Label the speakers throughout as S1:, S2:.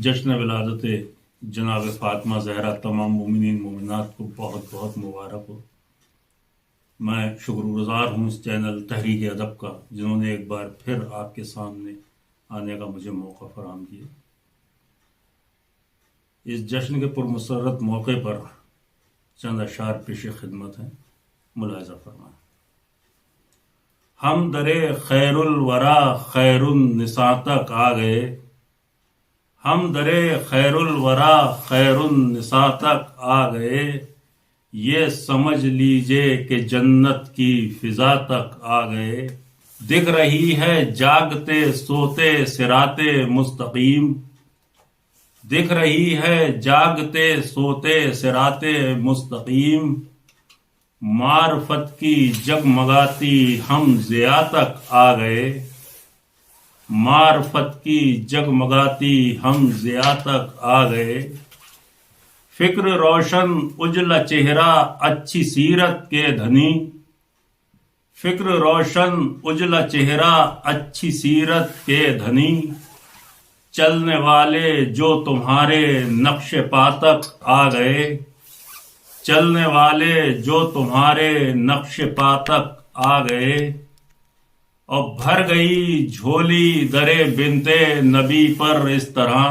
S1: جشن ولادت جناب فاطمہ زہرا تمام مومنین مومنات کو بہت بہت مبارک ہو۔ میں شکر گزار ہوں اس چینل تحریک ادب کا، جنہوں نے ایک بار پھر آپ کے سامنے آنے کا مجھے موقع فراہم کیا۔ اس جشن کے پرمسرت موقع پر چند اشعار پیش خدمت ہیں، ملاحظہ فرمائیں۔ ہم درے خیر الورا خیر النساء تک آ گئے، ہم درے خیر الورا خیر النساء تک آ گئے، یہ سمجھ لیجئے کہ جنت کی فضا تک آ گئے۔ دکھ رہی ہے جاگتے سوتے صراط مستقیم، دکھ رہی ہے جاگتے سوتے صراط مستقیم، معرفت کی جگمگاتی ہم ضیاء تک آ گئے، معرفت کی جگمگاتی ہم ضیاء تک آ گئے۔ فکر روشن اجلا چہرہ اچھی سیرت کے دھنی، فکر روشن اجلا چہرہ اچھی سیرت کے دھنی، چلنے والے جو تمہارے نقش پا تک آ گئے، چلنے والے جو تمہارے نقش پا تک آ گئے۔ اور بھر گئی جھولی درے بنتے نبی پر اس طرح،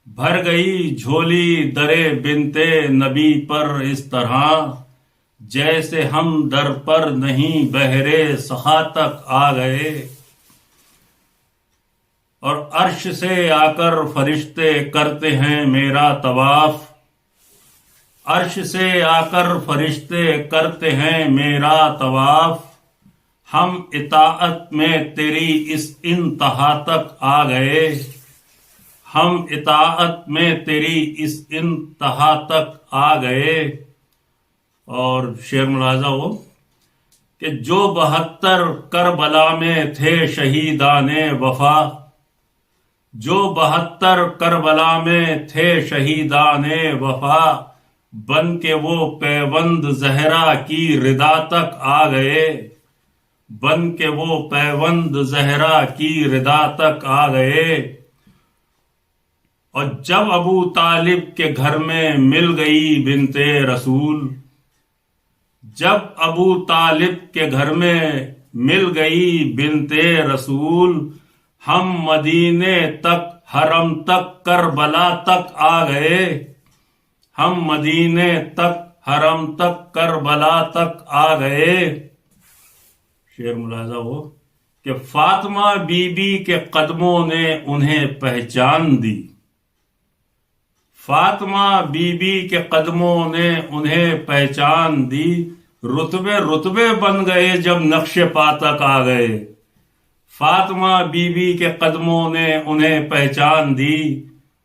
S1: بھر گئی جھولی درے بنتے نبی پر اس طرح، جیسے ہم در پر نہیں بہرے سخا تک آ گئے۔ اور عرش سے آ کر فرشتے کرتے ہیں میرا طواف، عرش سے آ کر فرشتے کرتے ہیں میرا طواف، ہم اطاعت میں تیری اس انتہا تک آ گئے، ہم اطاعت میں تیری اس انتہا تک آ گئے۔ اور شعر ملاحظہ ہو کہ جو 72 کربلا میں تھے شہیدان وفا، جو 72 کربلا میں تھے شہیدان وفا، بن کے وہ پیوند زہرا کی ردا تک آ گئے، بن کے وہ پیوند زہرا کی ردا تک آ گئے۔ اور جب ابو طالب کے گھر میں مل گئی بنت رسول، جب ابو طالب کے گھر میں مل گئی بنت رسول، ہم مدینے تک حرم تک کربلا تک آ گئے، ہم مدینے تک حرم تک کربلا تک آ گئے۔ شعر ملاحظہ ہو کہ فاطمہ بی بی کے قدموں نے انہیں پہچان دی، فاطمہ بی بی کے قدموں نے انہیں پہچان دی، رتبے رتبے بن گئے جب نقش پا تک آ گئے، فاطمہ بی بی کے قدموں نے انہیں پہچان دی،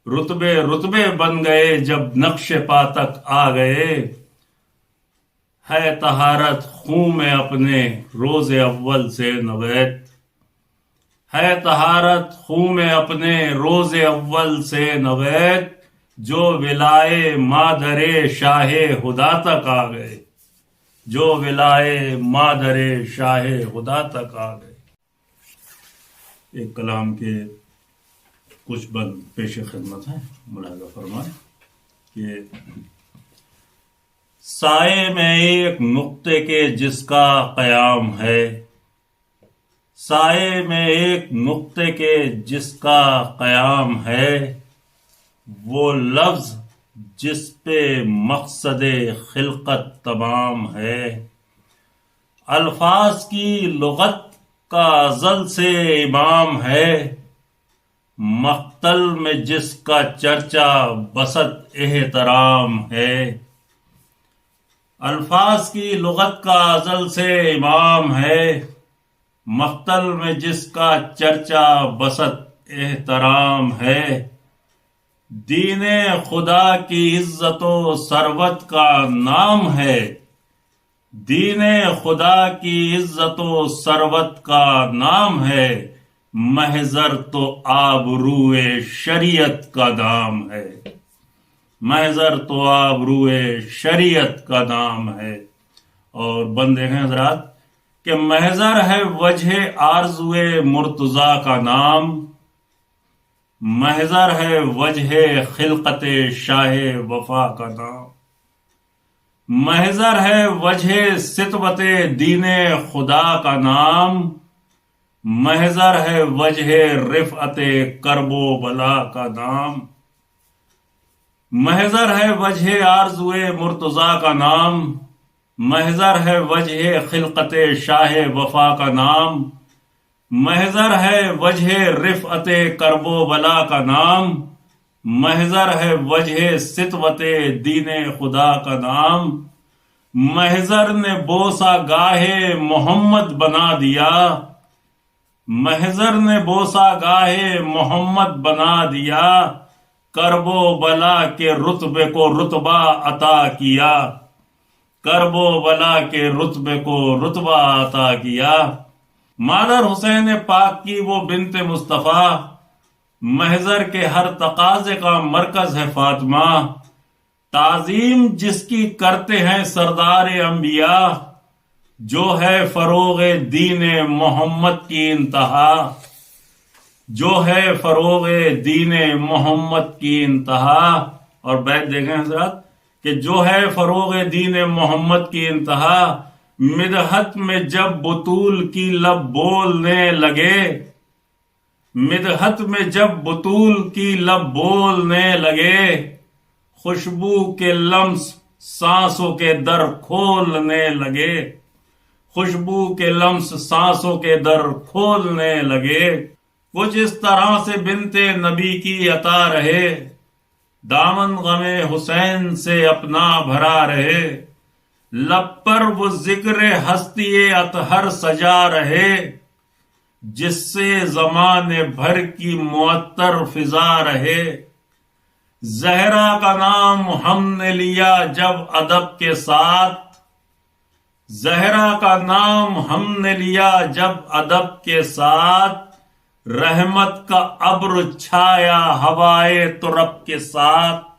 S1: رتبے رتبے بن گئے جب نقش پا تک آ گئے۔ ہے طہارت خون میں اپنے روز اول سے نوید، ہے طہارت خون میں اپنے روز اول سے نوید، جو ولائے مادر شاہ خدا تک آ گئے، جو ولائے مادر شاہ خدا تک آ گئے۔ ایک کلام کے کچھ بند پیش خدمت ہیں، ملاحظہ فرمائیں کہ سائے میں ایک نقطے کے جس کا قیام ہے، سائے میں ایک نقطے کے جس کا قیام ہے، وہ لفظ جس پہ مقصد خلقت تمام ہے، الفاظ کی لغت کا ازل سے امام ہے، مقتل میں جس کا چرچا بسط احترام ہے، الفاظ کی لغت کا ازل سے امام ہے، مقتل میں جس کا چرچا بسط احترام ہے، دین خدا کی عزت و ثروت کا نام ہے، دین خدا کی عزت و ثروت کا نام ہے، محضر تو آبروئے شریعت کا نام ہے، محضر تو آبروئے شریعت کا نام ہے۔ اور بند دیکھیں حضرات کہ محضر ہے وجہ آرزوئے مرتضیٰ کا نام، محضر ہے وجہ خلقت شاہ وفا کا نام، محضر ہے وجہ ستوت دین خدا کا نام، محضر ہے وجہ رفعت کرب و بلا کا نام، محضر ہے وجہ آرزو مرتضی کا نام، محضر ہے وجہ خلقت شاہ وفا کا نام، محضر ہے وجہ رفعت کرب و بلا کا نام، محضر ہے وجہ ستوت دین خدا کا نام، محضر نے بوسا گاہے محمد بنا دیا، محضر نے بوسا گاہے محمد بنا دیا، کرب و بلا کے رتبے کو رتبہ عطا کیا، کرب و بلا کے رتبے کو رتبہ عطا کیا۔ مادر حسین پاک کی وہ بنت مصطفیٰ، محضر کے ہر تقاضے کا مرکز ہے فاطمہ، تعظیم جس کی کرتے ہیں سردار انبیاء، جو ہے فروغ دین محمد کی انتہا، جو ہے فروغ دین محمد کی انتہا۔ اور بیت دیکھیں حضرات کہ جو ہے فروغ دین محمد کی انتہا، مدحت میں جب بطول کی لب بولنے لگے، مدحت میں جب بطول کی لب بولنے لگے، خوشبو کے لمس سانسوں کے در کھولنے لگے، خوشبو کے لمس سانسوں کے در کھولنے لگے۔ کچھ اس طرح سے بنت نبی کی عطا رہے، دامن غم حسین سے اپنا بھرا رہے، لب پر وہ ذکر ہستی اطہر سجا رہے، جس سے زمانے بھر کی معطر فضا رہے۔ زہرا کا نام ہم نے لیا جب ادب کے ساتھ، زہرا کا نام ہم نے لیا جب ادب کے ساتھ، رحمت کا ابر چھایا ہوائے ترب کے ساتھ،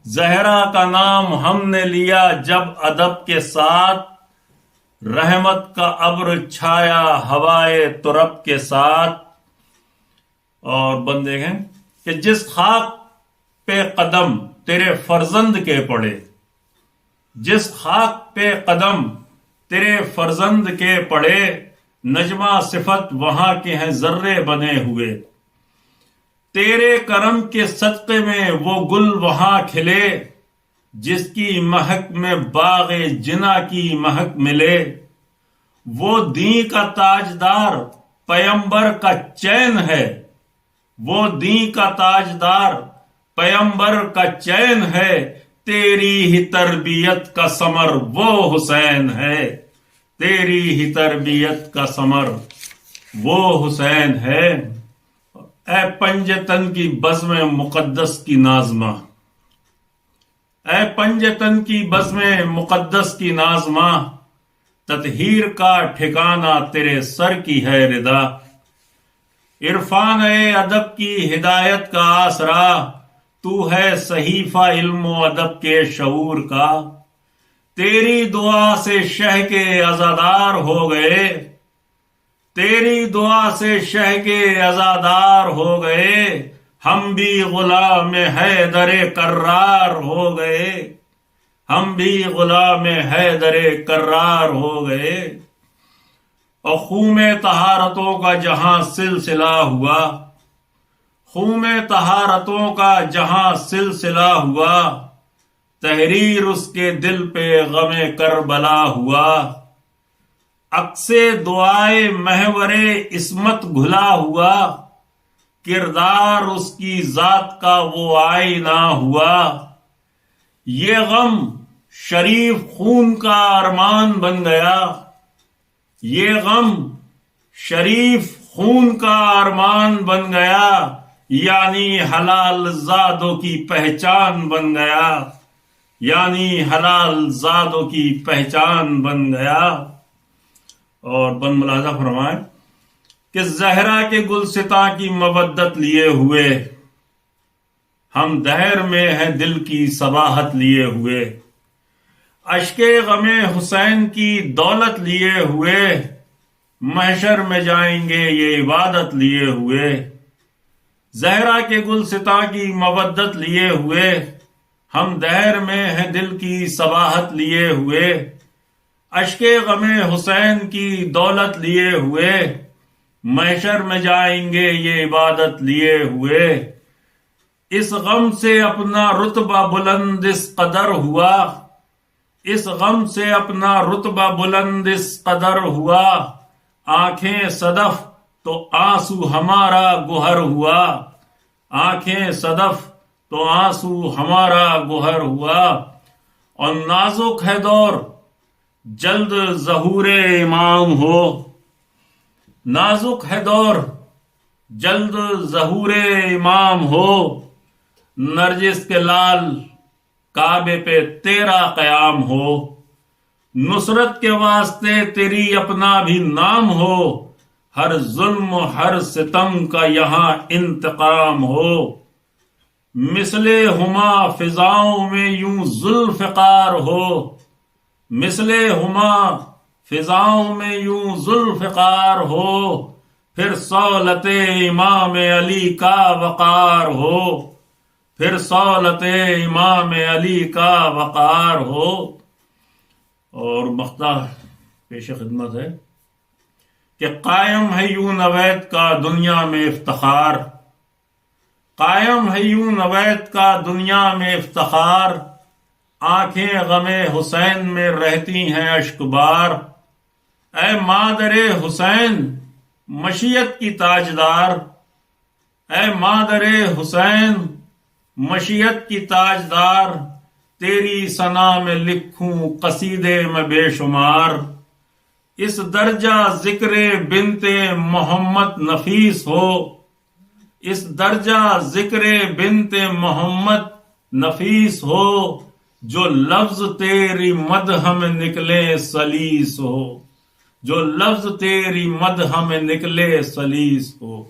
S1: زہرا کا نام ہم نے لیا جب ادب کے ساتھ، رحمت کا ابر چھایا ہوائے ترب کے ساتھ۔ اور بند دیکھیں کہ جس خاک پہ قدم تیرے فرزند کے پڑے، جس خاک پہ قدم تیرے فرزند کے پڑے، نجمہ صفت وہاں کے ہیں ذرے بنے ہوئے، تیرے کرم کے صدقے میں وہ گل وہاں کھلے، جس کی مہک میں باغ جنا کی مہک ملے۔ وہ دین کا تاجدار پیمبر کا چین ہے، وہ دین کا تاجدار پیمبر کا چین ہے، تیری ہی تربیت کا ثمر وہ حسین ہے، تیری ہی تربیت کا ثمر وہ حسین ہے۔ اے پنجتن کی بزم مقدس کی نازمہ، اے پنجتن کی بزم مقدس کی نازمہ، تطہیر کا ٹھکانہ تیرے سر کی ہے ردا، عرفان ادب کی ہدایت کا آسرا، تو ہے صحیفہ علم و ادب کے شعور کا، تیری دعا سے شہ کے عزادار ہو گئے، تیری دعا سے شہ کے عزادار ہو گئے، ہم بھی غلام حیدر کرار ہو گئے، ہم بھی غلام حیدر کرار ہو گئے۔ اور خون طہارتوں کا جہاں سلسلہ ہوا، خون طہارتوں کا جہاں سلسلہ ہوا، تحریر اس کے دل پہ غم کربلا ہوا، عکس دعائے محور عصمت گھلا ہوا، کردار اس کی ذات کا وہ آئینہ ہوا، یہ غم شریف خون کا ارمان بن گیا، یہ غم شریف خون کا ارمان بن گیا، یعنی حلال زادوں کی پہچان بن گیا، یعنی حلال زادوں کی پہچان بن گیا۔ اور بن ملاحظہ فرمائیں کہ زہرا کے گلستاں کی مودت لیے ہوئے، ہم دہر میں ہیں دل کی صباحت لیے ہوئے، اشک غم حسین کی دولت لیے ہوئے، محشر میں جائیں گے یہ عبادت لیے ہوئے، زہرا کے گلستاں کی مودت لیے ہوئے، ہم دہر میں ہیں دل کی صباحت لیے ہوئے، اشک غم حسین کی دولت لیے ہوئے، محشر میں جائیں گے یہ عبادت لیے ہوئے۔ اس غم سے اپنا رتبہ بلند اس قدر ہوا، اس غم سے اپنا رتبہ بلند اس قدر ہوا، آنکھیں صدف تو آنسو ہمارا گوہر ہوا، آنکھیں صدف تو آنسو ہمارا گوہر ہوا۔ اور نازک ہے دور جلد ظہور امام ہو، نازک ہے دور جلد ظہور امام ہو، نرجس کے لال کعبے پہ تیرا قیام ہو، نصرت کے واسطے تیری اپنا بھی نام ہو، ہر ظلم و ہر ستم کا یہاں انتقام ہو، مثل ہما فضاؤں میں یوں ذوالفقار ہو، مثل ہما فضاؤں میں یوں ذوالفقار ہو، پھر صولت امام علی کا وقار ہو، پھر صولت امام علی کا وقار ہو۔ اور مقطع پیش خدمت ہے کہ قائم ہے یوں نوید کا دنیا میں افتخار، قائم ہے یوں نوید کا دنیا میں افتخار، آنکھیں غم حسین میں رہتی ہیں اشک بار، اے مادر حسین مشیت کی تاجدار، اے مادر حسین مشیت کی تاجدار، تیری ثنا میں لکھوں قصیدے میں بے شمار، اس درجہ ذکر بنت محمد نفیس ہو، اس درجہ ذکر بنت محمد نفیس ہو، جو لفظ تیری مدح میں نکلے سلیس ہو، جو لفظ تیری مدح میں نکلے سلیس ہو۔